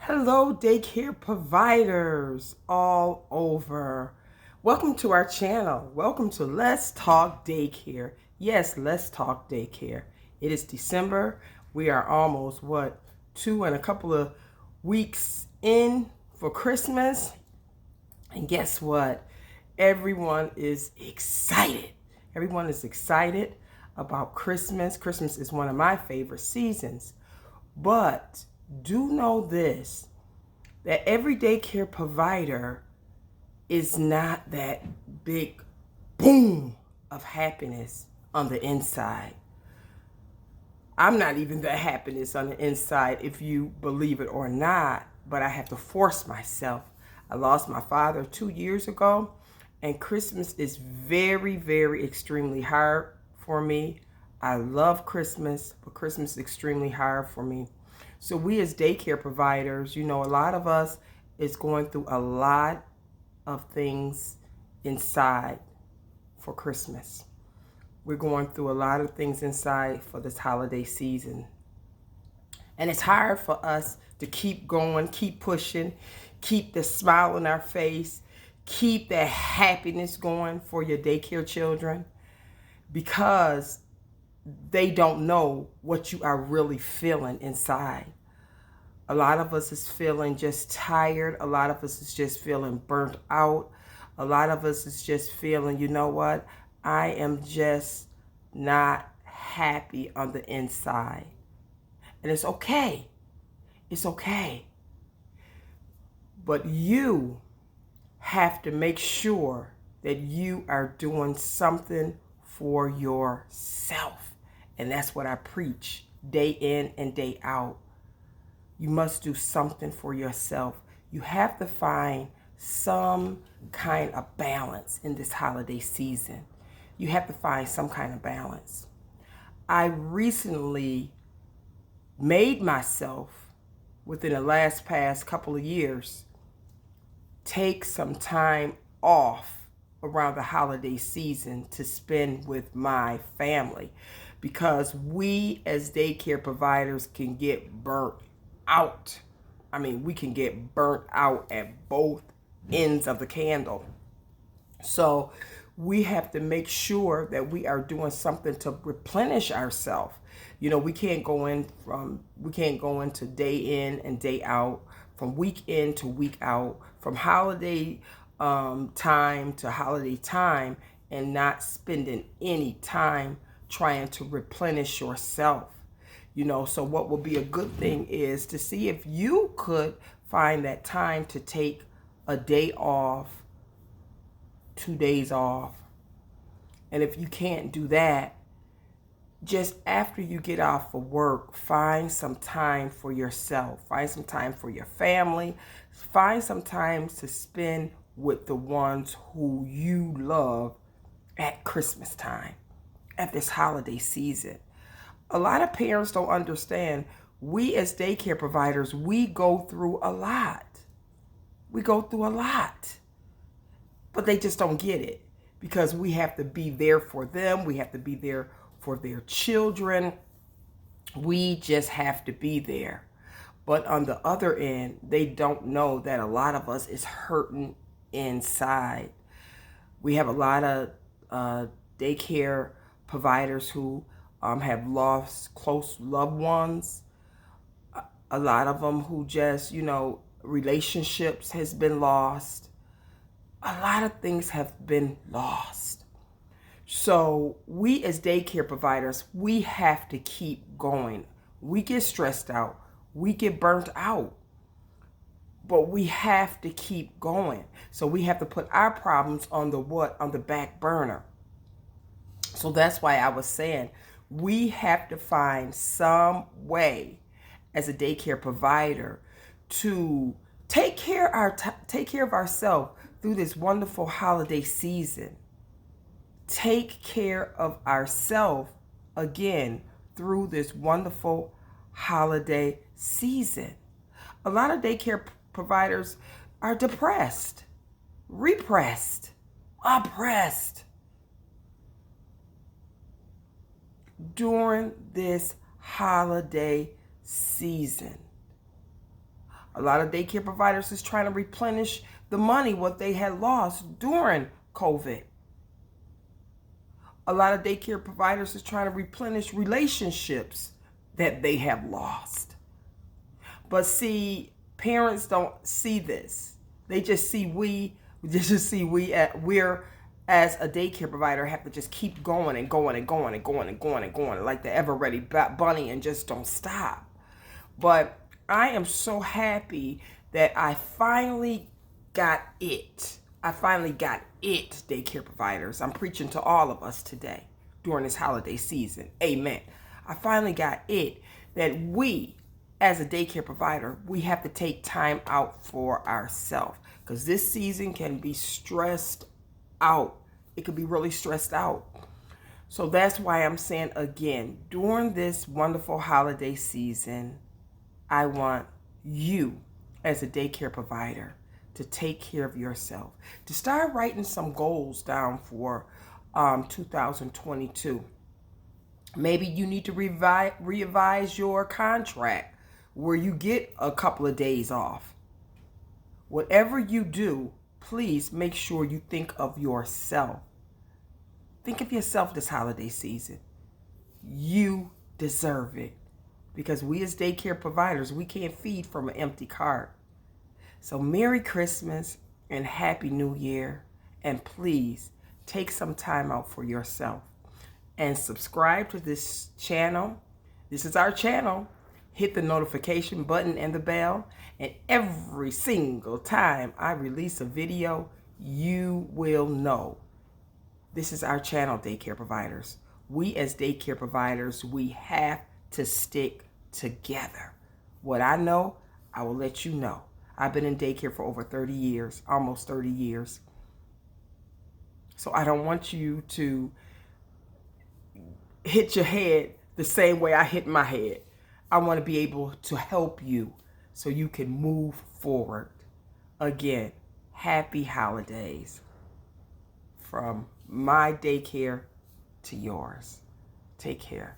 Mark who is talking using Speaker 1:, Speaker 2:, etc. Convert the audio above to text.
Speaker 1: Hello, daycare providers all over. Welcome to our channel. Welcome to Let's Talk Daycare. Yes, Let's Talk Daycare. It is December. We are almost, two and a couple of weeks in for Christmas. And guess what? Everyone is excited. Everyone is excited about Christmas. Christmas is one of my favorite seasons. But do know this, that every daycare provider is not that big boom of happiness on the inside. I'm not even that happiness on the inside, if you believe it or not, but I have to force myself. I lost my father 2 years ago, and Christmas is very, very extremely hard for me. I love Christmas, but Christmas is extremely hard for me. So we as daycare providers, a lot of us is going through a lot of things inside for Christmas. We're going through a lot of things inside for this holiday season. And it's hard for us to keep going, keep pushing, keep the smile on our face, keep that happiness going for your daycare children, because they don't know what you are really feeling inside. A lot of us is feeling just tired. A lot of us is just feeling burnt out. A lot of us is just feeling, you know what? I am just not happy on the inside. And it's okay. It's okay. But you have to make sure that you are doing something for yourself. And that's what I preach day in and day out. You must do something for yourself. You have to find some kind of balance in this holiday season. You have to find some kind of balance. I recently made myself, within the past couple of years, take some time off around the holiday season to spend with my family, because we as daycare providers can get burnt out. I mean, we can get burnt out at both ends of the candle. So we have to make sure that we are doing something to replenish ourselves. We can't go into day in and day out, from week in to week out, from holiday time to holiday time, and not spending any time trying to replenish yourself. So what will be a good thing is to see if you could find that time to take a day off, 2 days off. And if you can't do that, just after you get off of work, find some time for yourself. Find some time for your family. Find some time to spend with the ones who you love at Christmas time, at this holiday season. A lot of parents don't understand. We as daycare providers, we go through a lot. We go through a lot. But they just don't get it, because we have to be there for them. We have to be there for their children. We just have to be there. But on the other end, they don't know that a lot of us is hurting inside. We have a lot of daycare providers who have lost close loved ones. A lot of them who just, relationships has been lost. A lot of things have been lost. So we as daycare providers, we have to keep going. We get stressed out. We get burnt out. But we have to keep going. So we have to put our problems on the back burner. So that's why I was saying, we have to find some way as a daycare provider to take care of ourselves through this wonderful holiday season. Take care of ourselves again through this wonderful holiday season. A lot of daycare providers are depressed, repressed, oppressed during this holiday season. A lot of daycare providers is trying to replenish the money what they had lost during COVID. A lot of daycare providers is trying to replenish relationships that they have lost. But see, parents don't see this. They just see we're as a daycare provider have to just keep going and going and going and going and going and going like the ever ready bunny and just don't stop. But I am so happy that I finally got it. I finally got it, daycare providers. I'm preaching to all of us today during this holiday season. Amen. I finally got it that we, as a daycare provider, we have to take time out for ourselves because this season can be stressed out. It could be really stressed out. So that's why I'm saying again, during this wonderful holiday season, I want you as a daycare provider to take care of yourself, to start writing some goals down for 2022. Maybe you need to revise your contract where you get a couple of days off. Whatever you do, please make sure you think of yourself. Think of yourself this holiday season. You deserve it. Because we as daycare providers, we can't feed from an empty cart. So Merry Christmas and Happy New Year. And please take some time out for yourself. And subscribe to this channel. This is our channel. Hit the notification button and the bell. And every single time I release a video, you will know. This is our channel, daycare providers. We as daycare providers, we have to stick together. What I know, I will let you know. I've been in daycare for over 30 years, almost 30 years. So I don't want you to hit your head the same way I hit my head. I want to be able to help you so you can move forward. Again, happy holidays from my daycare to yours. Take care.